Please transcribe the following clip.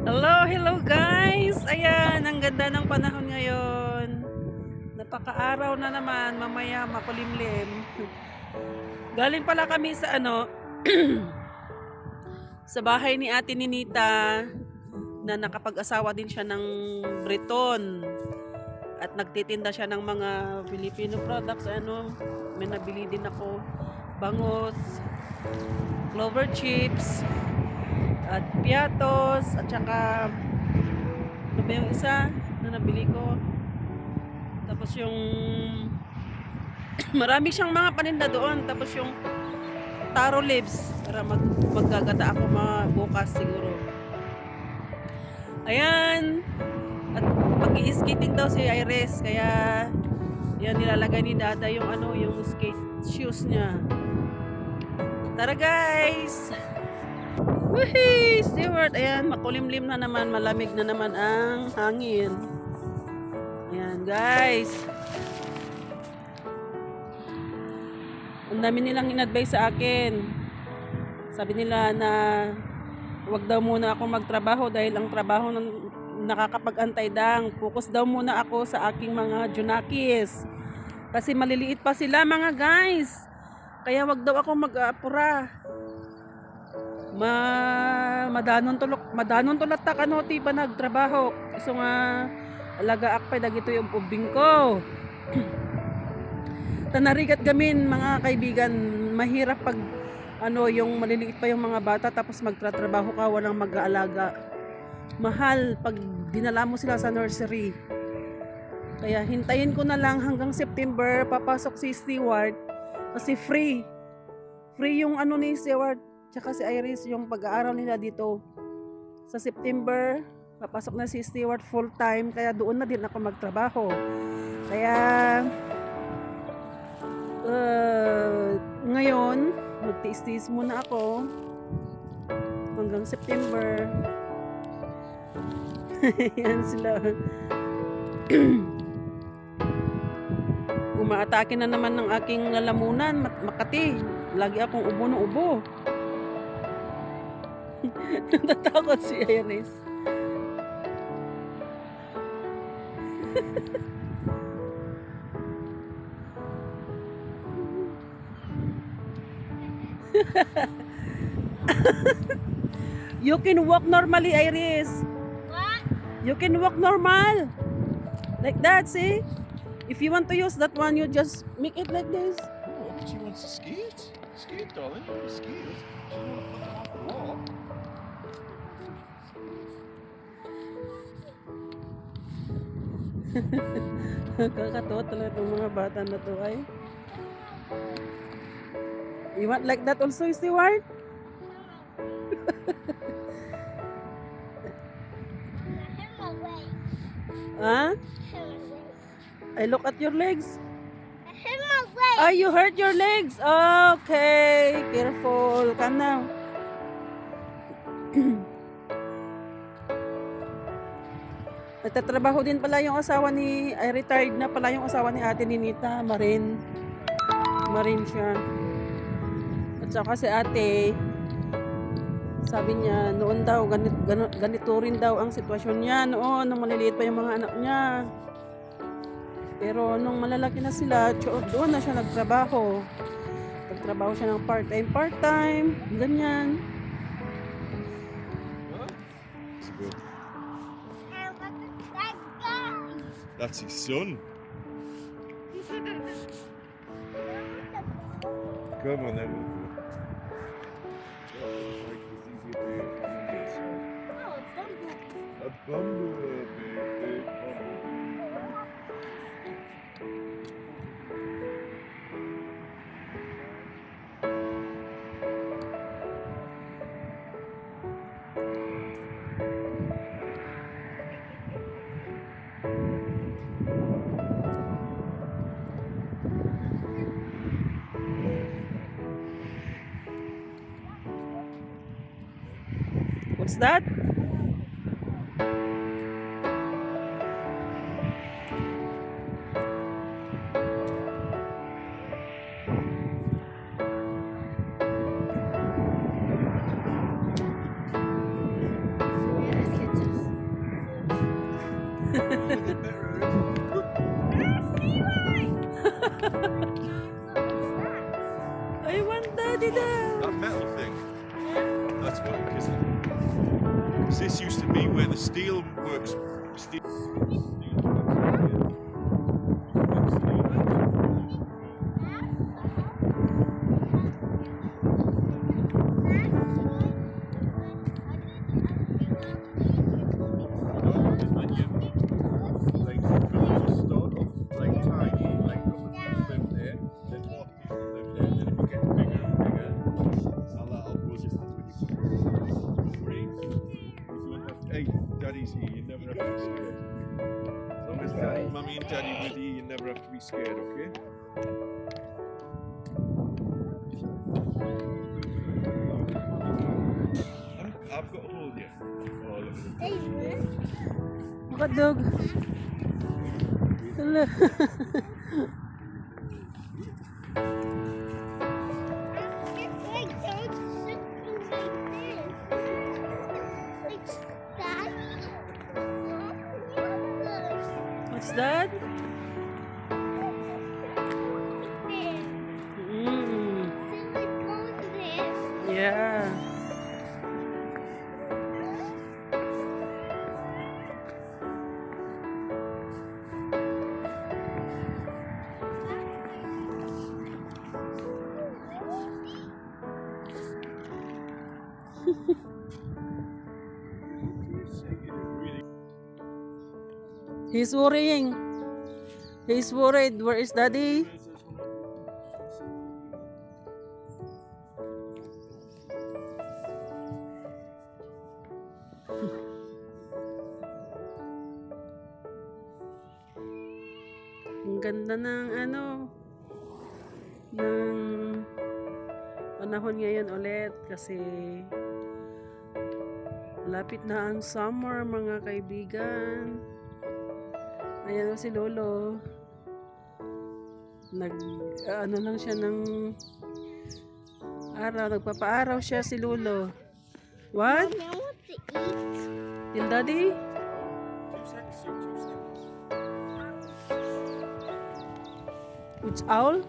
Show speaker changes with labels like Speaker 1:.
Speaker 1: Hello, hello guys! Ayan, ang ganda ng panahon ngayon. Napaka-araw na naman, mamaya makulimlim. Galing pala kami sa sa bahay ni Ate Ninita na nakapag-asawa din siya ng Breton. At nagtitinda siya ng mga Filipino products. May nabili din ako. Bangos, clover chips, at piatos, at saka ano ba yung isa na nabili ko? Tapos yung marami siyang mga paninda doon. Tapos yung taro leaves para maggagata ako bukas siguro. Ayan. At mag-i-skating daw si Iris, kaya yan nilalagay ni Dada yung yung skate shoes niya. Tara guys! Woohoo! Stewart! Ayan, makulimlim na naman, malamig na naman ang hangin. Ayan guys. Ang dami nilang in-advise sa akin. Sabi nila na huwag daw muna ako magtrabaho dahil ang trabaho ng nakakapag-antay dang. Focus daw muna ako sa aking mga junakis. Kasi maliliit pa sila mga guys. Kaya wag daw ako mag-aapura. Madanon tulak ta kanoti pa nagtrabaho. So nga alaga akpay dagito yung ubing ko. Tanarigat gamin mga kaibigan, mahirap pag yung maliliit pa yung mga bata tapos magtratrabaho ka walang mag-aalaga. Mahal pag dinala mo sila sa nursery. Kaya hintayin ko na lang hanggang September papasok si Stewart kasi free yung ni Stewart tsaka si Iris yung pag-aaral nila dito. Sa September papasok na si Stewart full time, kaya doon na din ako magtrabaho. Kaya ngayon magtiis-tiis muna ako hanggang September. Yan sila. Umaatake na naman ng aking lalamunan, Makati. Lagi akong ubo ng ubo. Natatakot si Iris. You can walk normally, Iris.
Speaker 2: What?
Speaker 1: You can walk normal. Like that, see? If you want to use that one, you just make it like this.
Speaker 3: Oh, but she wants to ski it. Ski it, darling. You can ski it. She doesn't want to put it off the wall.
Speaker 1: Kakatawa talaga itong mga bata na to ay. You want like that also, Stewart? Huh? I look at your legs. Oh, you hurt your legs. Okay, careful. Calm down. Nagtatrabaho din pala yung asawa ni, ay retired na pala yung asawa ni Ate Ninita, Marine siya. At saka si ate, sabi niya, noon daw, ganito rin daw ang sitwasyon niya noon, nung maliliit pa yung mga anak niya. Pero nung malalaki na sila, doon na siya nagtrabaho. Nagtrabaho siya ng part-time, ganyan.
Speaker 3: It's good. That's his son. Come on, then. A bumblebee, big bumblebee.
Speaker 1: What's that?
Speaker 3: this used to be where the steel works. Hey, Daddy's here. You never have to be scared. As long as Daddy, Mummy, and Daddy with you, you never have to be scared. Okay? I've got a hold here. Oh, look at it.
Speaker 1: Hot dog. Hala. What's that? Mm. Yeah. He's worrying. He's worried. Where is Daddy? Ang ganda ng ng panahon ngayon ulit kasi malapit na ang summer, mga kaibigan. Ayan o si Lolo. Lang siya ng araw. Nagpapaaraw siya si Lolo. What?
Speaker 2: I want to eat.
Speaker 1: Till Daddy? Which owl?